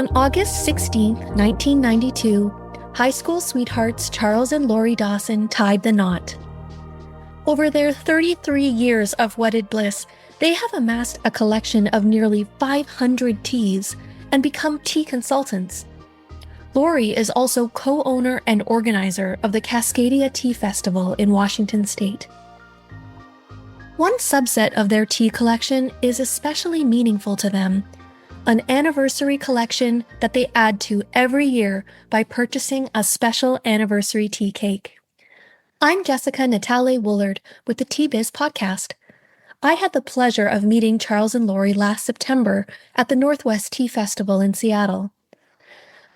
On August 16, 1992, high school sweethearts Charles and Laurie Dawson tied the knot. Over their 33 years of wedded bliss, they have amassed a collection of nearly 500 teas and become tea consultants. Laurie is also co-owner and organizer of the Cascadia Tea Festival in Washington State. One subset of their tea collection is especially meaningful to them, an anniversary collection that they add to every year by purchasing a special anniversary tea cake. I'm Jessica Natale Woolard with the Tea Biz podcast. I had the pleasure of meeting Charles and Laurie last September at the Northwest Tea Festival in Seattle.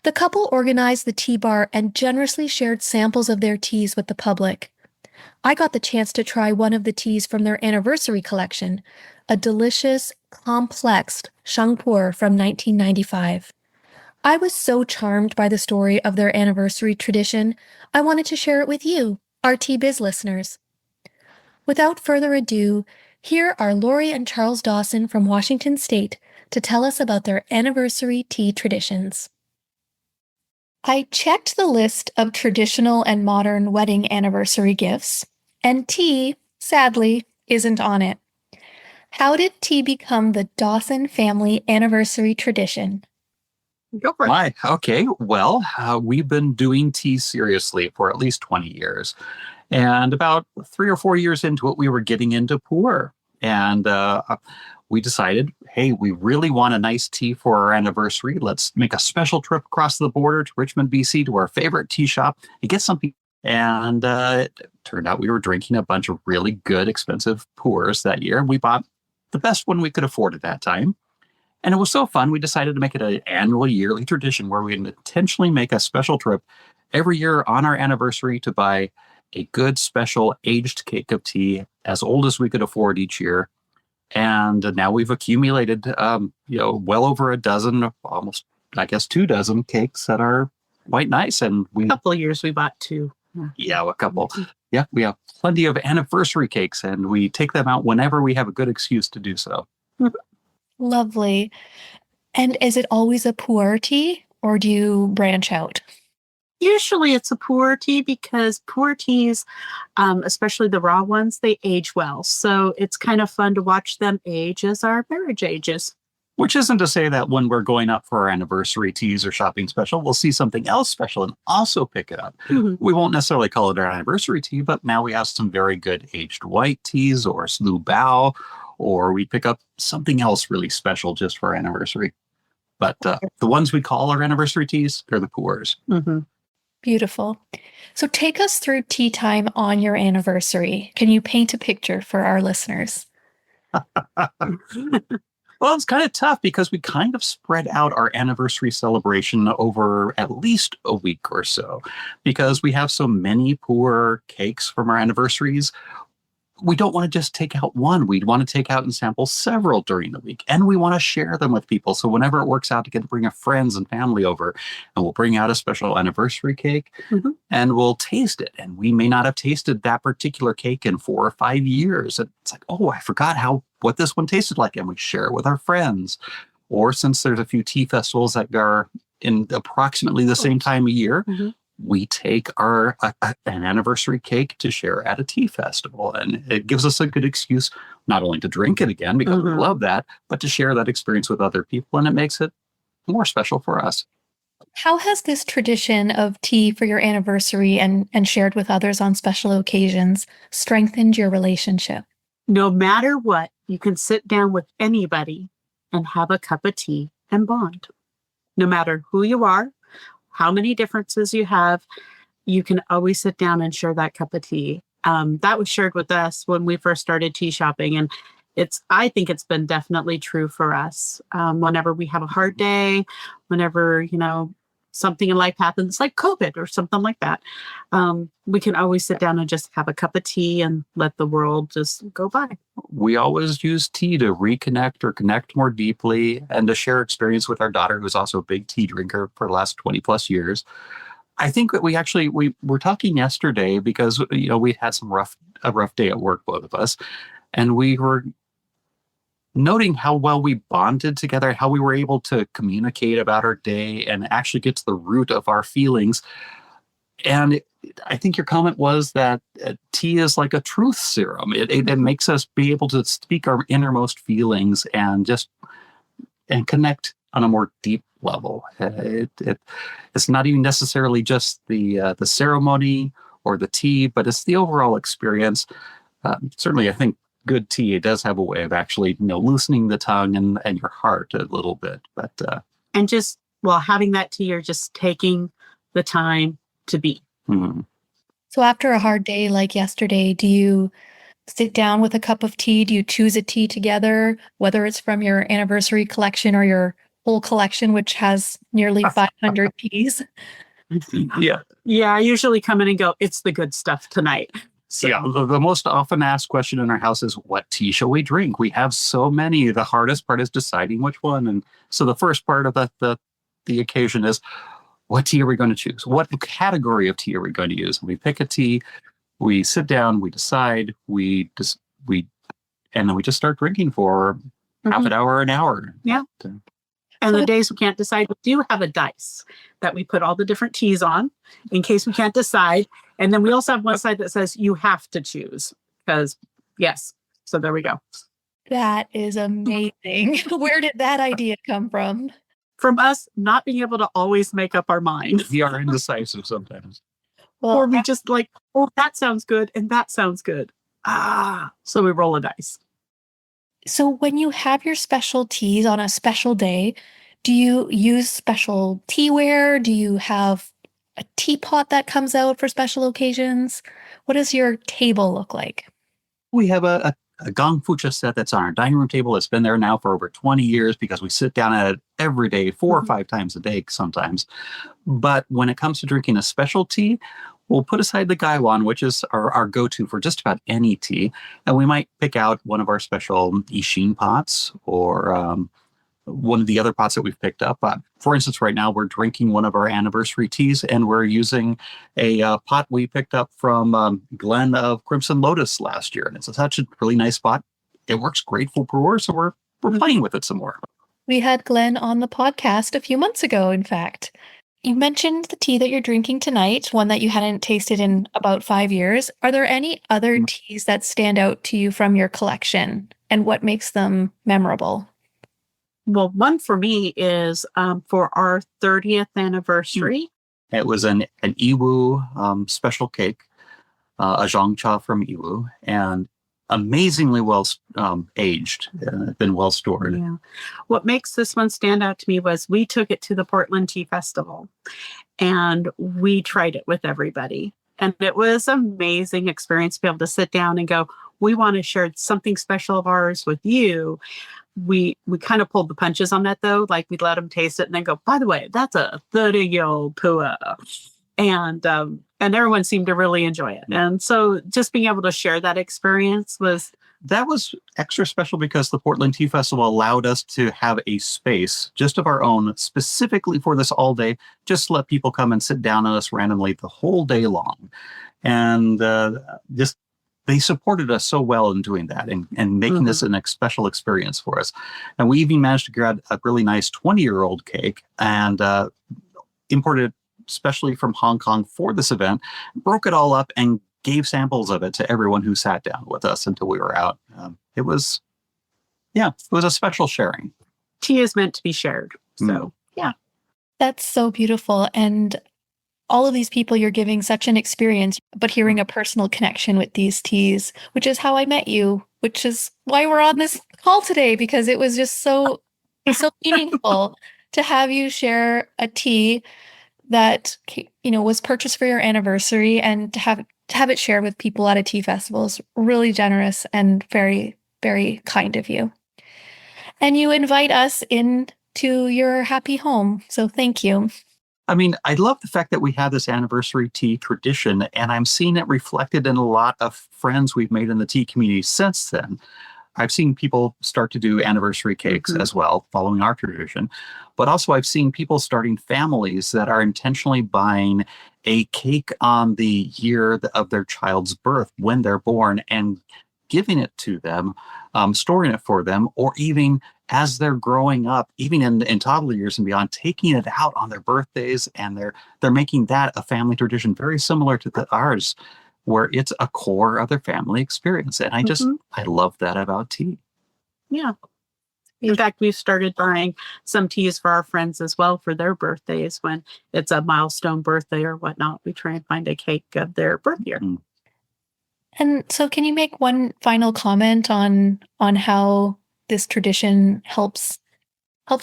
The couple organized the tea bar and generously shared samples of their teas with the public. I got the chance to try one of the teas from their anniversary collection, a delicious, complex Shangpuer from 1995. I was so charmed by the story of their anniversary tradition, I wanted to share it with you, our Tea Biz listeners. Without further ado, here are Laurie and Charles Dawson from Washington State to tell us about their anniversary tea traditions. I checked the list of traditional and modern wedding anniversary gifts, and tea, sadly, isn't on it. How did tea become the Dawson family anniversary tradition? Go for it. Why? Okay. Well, we've been doing tea seriously for at least 20 years. And about 3 or 4 years into it, we were getting into pu'er. And we decided, hey, we really want a nice tea for our anniversary. Let's make a special trip across the border to Richmond, BC, to our favorite tea shop and get something. And it turned out we were drinking a bunch of really good, expensive pu'ers that year. And we bought the best one we could afford at that time. And it was so fun, we decided to make it an annual, yearly tradition where we'd intentionally make a special trip every year on our anniversary to buy a good, special, aged cake of tea as old as we could afford each year. And now we've accumulated, well over a dozen, almost, 2 dozen cakes that are quite nice. And A couple of years we bought 2. Yeah, a couple. Yeah, we have plenty of anniversary cakes, and we take them out whenever we have a good excuse to do so. Lovely. And is it always a pu'er tea, or do you branch out? Usually it's a pu'er tea because pu'er teas, especially the raw ones, they age well. So it's kind of fun to watch them age as our marriage ages. Which isn't to say that when we're going up for our anniversary teas or shopping special, we'll see something else special and also pick it up. Mm-hmm. We won't necessarily call it our anniversary tea, but now we have some very good aged white teas or Lu Bao, or we pick up something else really special just for our anniversary. But the ones we call our anniversary teas, they're the pu'ers. Mm-hmm. Beautiful. So take us through tea time on your anniversary. Can you paint a picture for our listeners? Well, it's kind of tough because we kind of spread out our anniversary celebration over at least a week or so because we have so many pu'er cakes from our anniversaries. We don't want to just take out one. We want to take out and sample several during the week. And we want to share them with people. So whenever it works out to get to bring our friends and family over, and we'll bring out a special anniversary cake and we'll taste it. And we may not have tasted that particular cake in 4 or 5 years. And it's like, oh, I forgot what this one tasted like. And we share it with our friends. Or since there's a few tea festivals that are in approximately the same time of year, we take an anniversary cake to share at a tea festival. And it gives us a good excuse not only to drink it again, because we love that, but to share that experience with other people. And it makes it more special for us. How has this tradition of tea for your anniversary and shared with others on special occasions strengthened your relationship? No matter what, you can sit down with anybody and have a cup of tea and bond. No matter who you are, how many differences you have, you can always sit down and share that cup of tea. That was shared with us when we first started tea shopping. And I think it's been definitely true for us. Whenever we have a hard day, whenever, something in life happens like COVID or something like that, we can always sit down and just have a cup of tea and let the world just go by. We always use tea to reconnect or connect more deeply and to share experience with our daughter, who's also a big tea drinker for the last 20 plus years. I think that we were talking yesterday because, we had a rough day at work, both of us. And we were noting how well we bonded together, how we were able to communicate about our day and actually get to the root of our feelings. And I think your comment was that tea is like a truth serum. It makes us be able to speak our innermost feelings and connect on a more deep level. It's not even necessarily just the ceremony or the tea, but it's the overall experience. Certainly, I think good tea does have a way of actually, loosening the tongue and your heart a little bit. But and just while having that tea, you're just taking the time to be. Mm-hmm. So after a hard day like yesterday, do you sit down with a cup of tea? Do you choose a tea together, whether it's from your anniversary collection or your whole collection, which has nearly 500 teas? Yeah. Yeah, I usually come in and go, it's the good stuff tonight. So. Yeah, the most often asked question in our house is, what tea shall we drink? We have so many. The hardest part is deciding which one. And so the first part of the occasion is, what tea are we going to choose? What category of tea are we going to use? We pick a tea, we sit down, we decide, and then we just start drinking for half an hour, an hour. Yeah. And the days we can't decide, we do have a dice that we put all the different teas on in case we can't decide. And then we also have one side that says you have to choose because, yes. So there we go. That is amazing. Where did that idea come from? From us not being able to always make up our mind. We are indecisive sometimes. Well, Or we just like, oh, that sounds good and that sounds good. So we roll a dice. So when you have your special teas on a special day, do you use special teaware? Do you have a teapot that comes out for special occasions? What does your table look like? We have a gongfucha set that's on our dining room table. It's been there now for over 20 years because we sit down at it every day, 4 or 5 times a day sometimes. But when it comes to drinking a special tea, we'll put aside the gaiwan, which is our go-to for just about any tea. And we might pick out one of our special ishin pots or one of the other pots that we've picked up. For instance, right now we're drinking one of our anniversary teas, and we're using a pot we picked up from Glenn of Crimson Lotus last year. And it's such a really nice pot. It works great for brewers, so we're playing with it some more. We had Glenn on the podcast a few months ago, in fact. You mentioned the tea that you're drinking tonight, one that you hadn't tasted in about 5 years. Are there any other teas that stand out to you from your collection, and what makes them memorable? Well, one for me is for our 30th anniversary. It was an Iwu special cake, a zhangcha from Iwu, and amazingly well aged, been well stored. Yeah. What makes this one stand out to me was we took it to the Portland Tea Festival and we tried it with everybody. And it was an amazing experience to be able to sit down and go, we want to share something special of ours with you. We kind of pulled the punches on that, though. Like, we'd let them taste it and then go, by the way, that's a 30-year-old pua. And everyone seemed to really enjoy it. And so just being able to share that experience was extra special because the Portland Tea Festival allowed us to have a space just of our own specifically for this all day, just to let people come and sit down on us randomly the whole day long. And they supported us so well in doing that and making this a special experience for us. And we even managed to grab a really nice 20-year-old cake and imported it especially from Hong Kong for this event, broke it all up and gave samples of it to everyone who sat down with us until we were out. It was a special sharing. Tea is meant to be shared. So, yeah. That's so beautiful. And all of these people, you're giving such an experience, but hearing a personal connection with these teas, which is how I met you, which is why we're on this call today, because it was just so meaningful to have you share a tea that, was purchased for your anniversary, and to have it shared with people at a tea festival is really generous and very, very kind of you. And you invite us into your happy home. So thank you. I mean, I love the fact that we have this anniversary tea tradition, and I'm seeing it reflected in a lot of friends we've made in the tea community since then. I've seen people start to do anniversary cakes as well, following our tradition. But also I've seen people starting families that are intentionally buying a cake on the year of their child's birth when they're born and giving it to them, storing it for them, or even as they're growing up, even in toddler years and beyond, taking it out on their birthdays, and they're making that a family tradition very similar to ours, where it's a core of their family experience. And I love that about tea. Yeah. In fact, we've started buying some teas for our friends as well for their birthdays. When it's a milestone birthday or whatnot, we try and find a cake of their birth year. Mm. And so can you make one final comment on how this tradition helps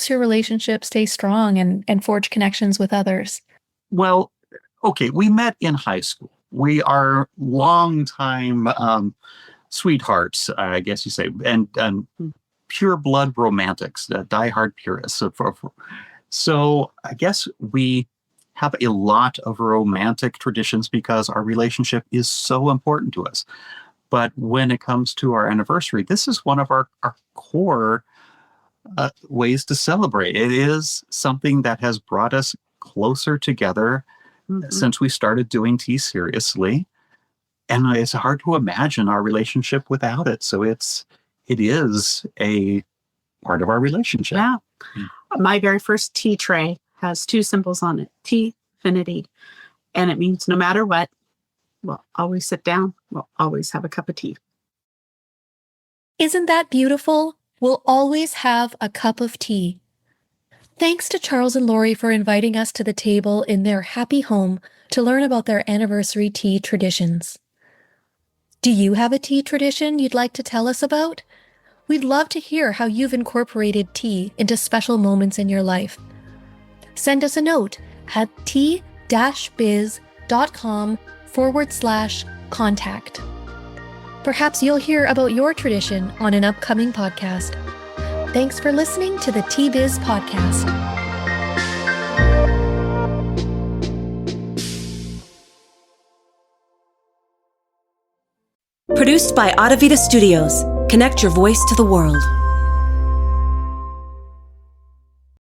your relationship stay strong and forge connections with others? Well, okay, we met in high school. We are longtime sweethearts, I guess you say, and pure blood romantics, diehard purists. So I guess we have a lot of romantic traditions because our relationship is so important to us. But when it comes to our anniversary, this is one of our core ways to celebrate. It is something that has brought us closer together since we started doing tea seriously. And it's hard to imagine our relationship without it. So it is a part of our relationship. Yeah. My very first tea tray has two symbols on it, tea, infinity. And it means no matter what, we'll always sit down, we'll always have a cup of tea. Isn't that beautiful? We'll always have a cup of tea. Thanks to Charles and Laurie for inviting us to the table in their happy home to learn about their anniversary tea traditions. Do you have a tea tradition you'd like to tell us about? We'd love to hear how you've incorporated tea into special moments in your life. Send us a note at tea-biz.com/contact. Perhaps you'll hear about your tradition on an upcoming podcast. Thanks for listening to the Tea Biz Podcast. Produced by Audavita Studios. Connect your voice to the world.